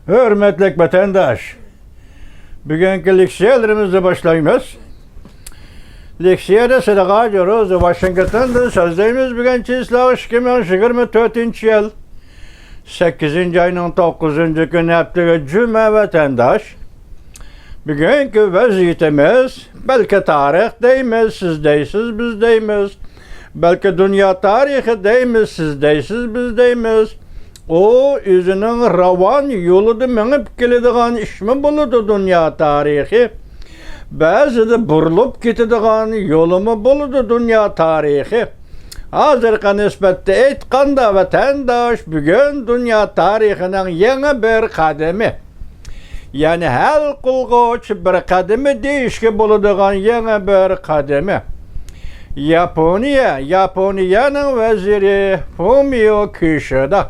Hürmetlik vatandaş, bugünkü leksiyalarımızla başlayımız. Leksiyada Sıdıka Coroz, Washington'da sözdeyimiz bugünkü İslam 2024 yıl 8. ayının 9. günü yaptığı cüme vatandaş. Bugünkü vaziyetimiz belki tarih deyimiz, siz deysiz, biz deyimiz. Belki dünya tarihi deyimiz, siz deysiz, biz deyimiz. O özünün ravan yoluda menip kelediğin iş mi buludu dünya tarihi? Bazı da burulup gitediğin yolu mu buludu dünya tarihi? Hazırki nispette etqanda vatandaş bugün dünya tarihinin yeni bir kademi. Yani hal kılgıç bir kademi değişki buluduğun yeni bir kademi. Japonya'nın veziri Fumio Kishida.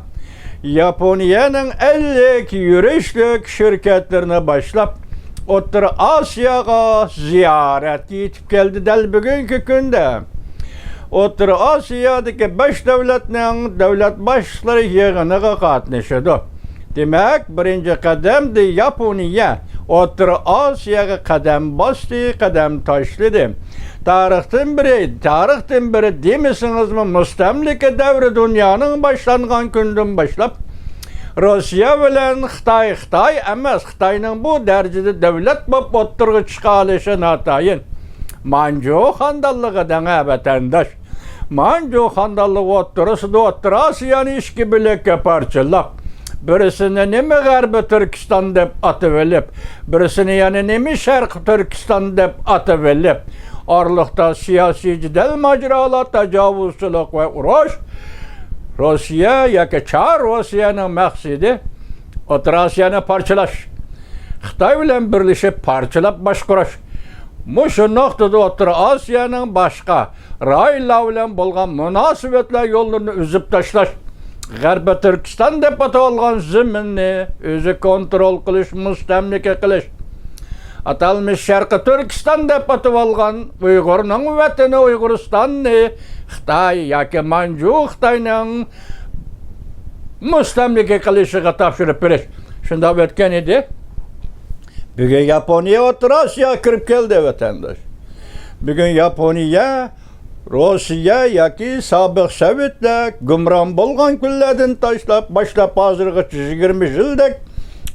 Japonya'nın 50 yürüyüşlük şirketlerine başlap Orta Asya'ya ziyaret yetip geldi del bugünkü günde. Orta Asya'daki 5 devletinin devlet başları yığınıga katnaşıdı. Demek birinci kademdi Japonya. Orta Asya'ya kadem bastı, kadem taşladı. Tarihten biri demisiniz mi müstemlike devri dünyanın başlanğan günden başlap Rusya bilen Xitay emas Xitayning bu derecede devlet bop o'ttirg'i chiqalishi natayin. Manju xandalligidan vatandaş. Manju xandalligi o'ttirisi O'rta Osiyoni ikki bilakka parchalab. Birisini nemi G'arbi Turkiston deb atavelib, birisini yani nemi Sharq Turkiston deb atavelib. Aralıkta siyasi cidel maceralar, tecavüzçülük ve uğraş. Rusya yoki Çar Rusya'nın maksidi O'rta Asyoni parçalash. Xitoy bilan birlashib parchalab boshqarish. Mushu nuqtada O'rta Asyonning boshqa rayonlar bilan bo'lgan munosabatlar yo'llarini uzib tashlash. G'arbiy Turkiston deb atalgan zaminni o'zi kontrol qilish, mustamlika qilish. Atalmış Şarkı Türkistan deb atalgan Uyg'urning vatani Uyg'uristonni Xitoy yoki Manju Xitoyning mustamlika qilishiga topshirib berish. Shunda o'tgan edi. Bugun Yaponiya O'rta Osiyoga kirib keldi vatandaş. Bugun Yaponiya Rossiya yoki sobiq Sovetlar gumron bo'lgan kunlardan boshlab hozirgacha 20 yildak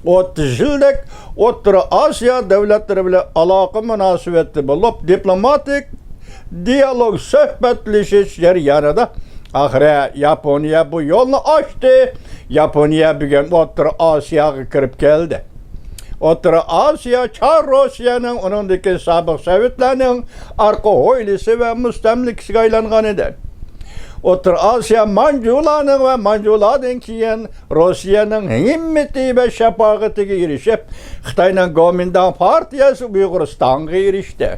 30 yildak O'rta Osiyo davlatlari bilan aloqa munosabati bo'lib, diplomatik dialog suhbatlashish jarayonida oxiri Yaponiya bu yo'lni ochdi. Yaponiya bugun O'rta Osiyoga kirib keldi. O'rta Osiyo Çar Rusya'nın uningdagi sobiq Sovetlarning arqa o'ylisi va mustamlikasiga aylangan edi. O'rta Osiyo Manjularning va Manjulardan keyin Rossiyaning himmati va shafog'atiga erishib, Xitoyning Kuomintang partiyasi Uyg'uristonga erishdi.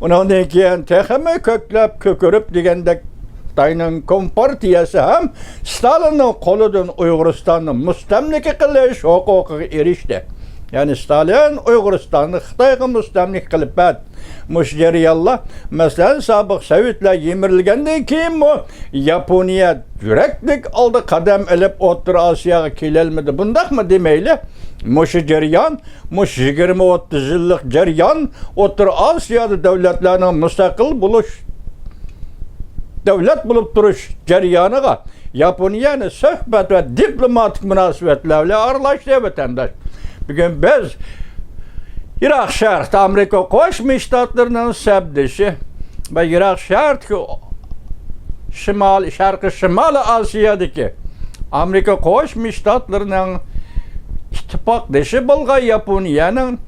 Undan keyin texmi ko'klab ko'kirib degandek Xitoyning Kompartiyasi ham Stalinning qo'lidan Uyg'uristonni mustamlika qilish huquqiga erishdi. Yani Stalin Uyg'uristonni Xitoyga mustamlik qilib berdi. Mush jarayonlar masalan sobiq Sovetlar yemirilgandan keyin Yaponiya yuraklik oldi qadam ilib O'rta Osiyoga kelolmadi. Bundaqmi demayli? Mush jarayon, mush 20-30 yillik jarayon O'rta Osiyoda davlatlarning mustaqil bo'lish, davlat bo'lib turish jarayoniga Yaponiyani suhbat va diplomatik munosabatlar bilan aralashdi vatandaş. Bugün biz Irak Şarkı Amerika Qo'shma Shtatlarının sabdishi ve Irak Şarkı Sharqi Shimoliy Osiyodagi Amerika Qo'shma Shtatlarının ittifoqdoshi bo'lgan Yaponiyaning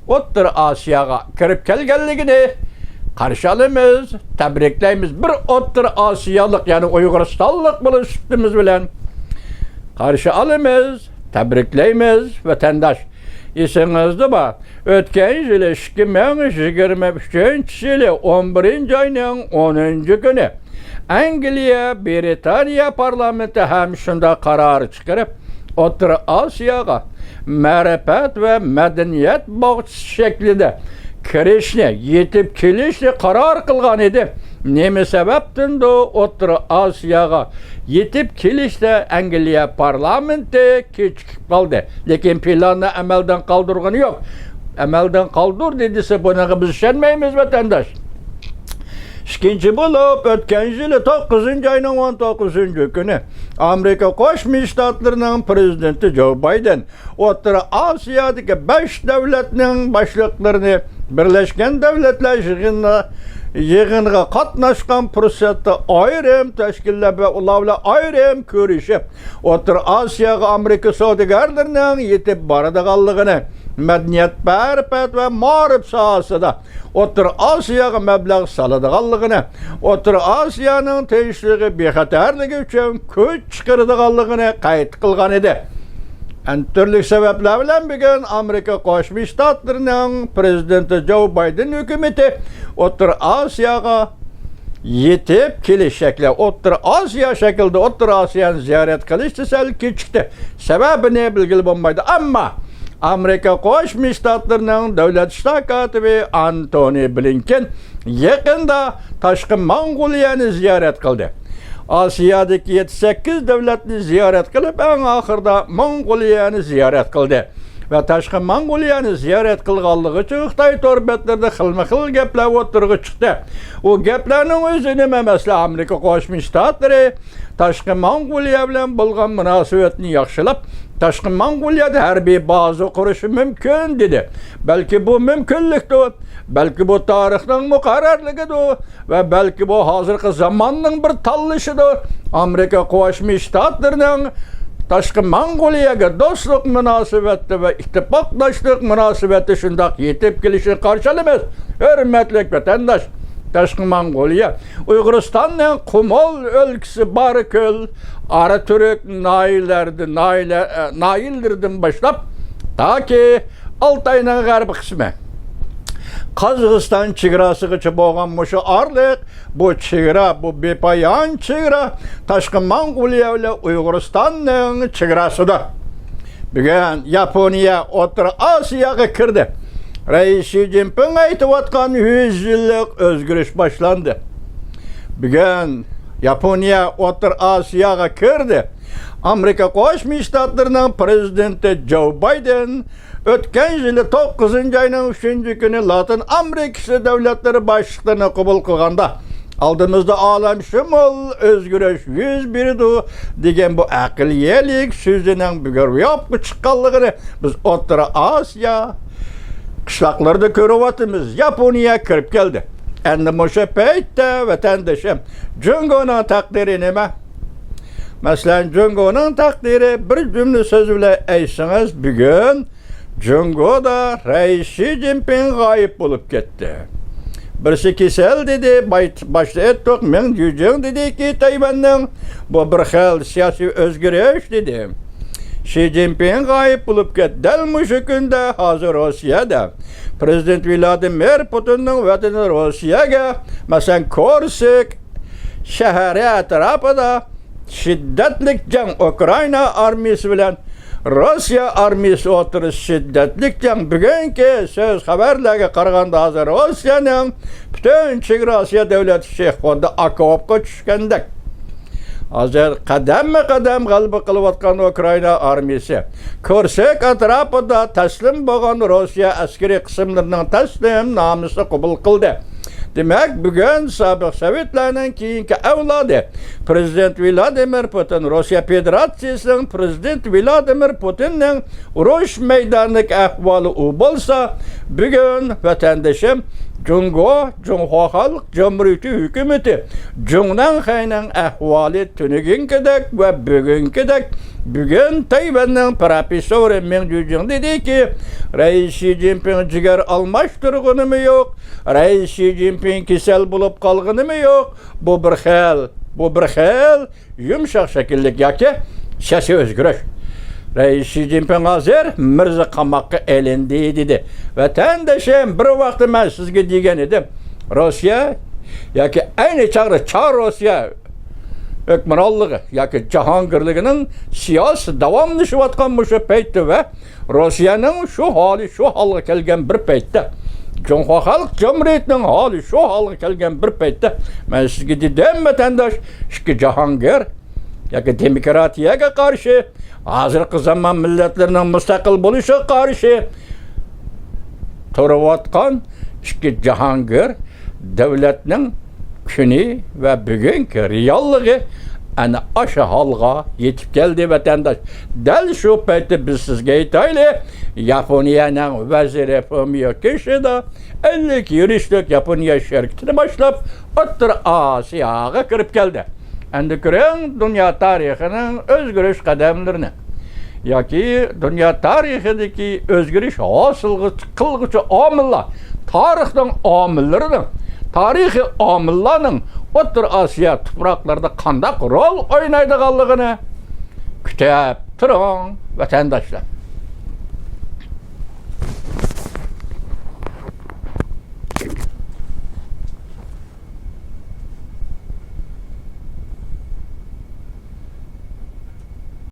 O'rta Osiyoga kirib kelganligini qarshi olamiz, tabriklaymiz. Bir O'rta Osiyolik, yani Uyg'uristonlik bo'lishimiz bilan qarshi olamiz, tabriklaymiz vatandaş. Esingizda bor, o'tgan yil 2023 yili 11 oyning 10 kuni Angliya, Britaniya parlamenti ham shunda qaror chiqarib, O'rta Osiyoga ma'rifat va madaniyat bog'chisi shaklida kirishni, yetib kelishni qaror qilgan edi. Nima sababdan O'rta Osiyoga yetip kelişte Angliya parlamenti kechikib kaldı. Lekin planı amelden kaldırgını yok. Amelden kaldır dediyse buna biz işenmeyimiz vatandaş. İkinci bulup ötken yılı 9. ayının 19. günü Amerika Qo'shma Shtatlarının prezidenti Joe Biden O'rta Osiyodagi 5 davlatning boshliqlarini Birleşken Devletler yig'iniga qatnashgan fursatda ayrim tashkillar va ularla ayrim ko'rishib O'rta Osiyoga Amerika savdogarlarining yetib boradiganligini madaniyat, ma'rifat va ma'rif sohasida O'rta Osiyoga mablag' soladiganligini, O'rta Osiyoning tinchligi, bexatarligi uchun kuch chiqaradiganligini qayd qilgan edi. Turli sebepler bilan bugun Amerika Qo'shma Shtatlarining prezidenti Joe Biden hukumati O'rta Osiyoga yetib kelish shakli, O'rta Osiyo shaklida O'rta Osiyoni ziyorat qilish sal kechikdi. Sababi ne belgili bo'lmaydi, ammo Amerika Qo'shma Shtatlarining davlat ishlar kotibi Antony Blinken yaqinda Tashqi Mong'oliyani ziyorat qildi. Osiyodagi 7-8 davlatni ziyorat qilib, eng oxirida Mong'oliyani ziyorat qildi. Va Tashqi Mong'oliyani ziyorat qilganligi uchun Xitoy to'rbetlarida xilma-xil gaplar o'tirg'i chiqdi. U gaplarning o'zi nima emas, Amerika Qo'shma Shtatlari Tashqi Mong'oliya bilan bo'lgan munosabatni yaxshilab, Tashqi Mong'oliyada harbiy baza qurishi mumkin dedi. Balki bu mumkinlikdir, balki bu tarixning muqarrarligidir va balki bu hozirgi zamonning bir tanlashidir. Amerika Qo'shma Shtatlarining Tashqi Mong'oliyaga do'stlik munosabati va ittifoqdoshlik munosabati shundoq yetib kelishini qarshilaymiz. Hurmatli vatandosh, Tashqi Mong'oliya Uyg'uristonning Qumol o'lkasi Barko'l, Ara-Turk Noillardan boshlab toki Altayning g'arbiy qismi Qozog'iston chegarasigacha bo'lgan mushu orliq, bu chegara, bu bepoyon chegara Tashqi Mong'oliya bilan Uyg'uristonning chegarasidir. Bugun Yaponiya O'rta Osiyoga kirdi. Rais Xi Jinping aytayotgan 100 yillik o'zgarish boshlandi. Bugun Yaponiya O'rta Osiyoga kirdi. Amerika Qo'shma Shtatlarining prezidenti Joe Biden o'tgan yili 9 ayning 3 kuni Latin Amerikasi davlatlari boshliqlarini qabul qilganda oldimizda olamshumul o'zgarish yuz berdi degan bu aqliyalik so'zining bugun yo'qqa chiqqanligini biz O'rta Osiyo qishloqlarda ko'ryapmiz. Yaponiya kirib keldi. Endi o'sha paytda vatandoshim Jungoning taqdiri nima? Masalan, Jungoning taqdiri bir jumla so'z bilan aytsangiz, bugun Jungoda Rais Xi Jinping g'oyib bo'lib ketdi. Birisi kasal dedi, boshda aytdik, men Jujing dediki, Tayvanning bu bir xil siyosiy o'zgarish dedi. Xi Jinping g'oyib bo'lib ketdi. Dal mushu kunda hozir Rossiyada Prezident Vladimir Putinning vatani Rossiyaga, masalan, Korsk shahri atrofida shiddatli jang Ukraina armiyasi bilan Rossiya armiyasi o'tirish shiddatli jang. Bugungi so'z xabarlarga qaraganda hozir Rossiyaning butun chegarasi davlat shehri okopga tushgandek. Hozir qadam-qadam g'alaba qilayotgan Ukraina armiyasi Korsk atrofida taslim bo'lgan Rossiya askariy qismlarining taslimnomasini qabul qildi. Demak, bugun sobiq Sovetlarning keyingi avlodi Prezident Vladimir Putin, Rossiya Federatsiyasining Prezident Vladimir Putinning urush maydonidagi ahvoli u bo'lsa, bugun vatandoshim Jungo Xalq Jamhuriyati hukumati Jungnanxayning ahvoli tuniginkidek va bugünkidek. Bugun Tayvanning professori Meng Jujing dediki, Rais Xi Jinping jigar almashtirganimi yo'q, Rais Xi Jinping kasal bo'lib qolganimi yo'q. Bu bir xil yumshoq shakllik yoki siyosiy o'zgarish. Rais Xi Jinping hozir Mirza qamoqqa elindi dedi. Vatandoshim, bir vaqt men sizga degan edim, Rossiya yoki ayni chog'da Char Rossiya hukmronligi yoki jahongirligining siyosiy davomlashayotgan o'sha paytda va Rossiyaning shu holga kelgan bir paytda, Jungo Xalq Jamhuriyatining holi shu holga kelgan bir paytda men sizga dedim, vatandosh, ikki jahongir yoki demokratiyaga qarshi, hozirgi zamon millatlarining mustaqil bo'lishiga qarshi turayotgan ikki jahongir davlatning kuni va bugungi realligi ana aşı halga yetib keldi vatandaş. Dal shu paytda biz sizga aytaylik, Yaponiyaning vaziri Fumio Kishida 50 yurishlik Yaponiya şirkatini boshlab O'rta Osiyoga kirib keldi. Endi ko'ring dunyo tarixining o'zgarish qadamlarini yoki dunyo tarixidagi o'zgarish hosil qilguvchi omillar, tarixning omillarining, tarixiy omillarning O'rta Osiyo tuproqlarida qanday rol o'ynaydiganligini kutib turing vatandoshlar.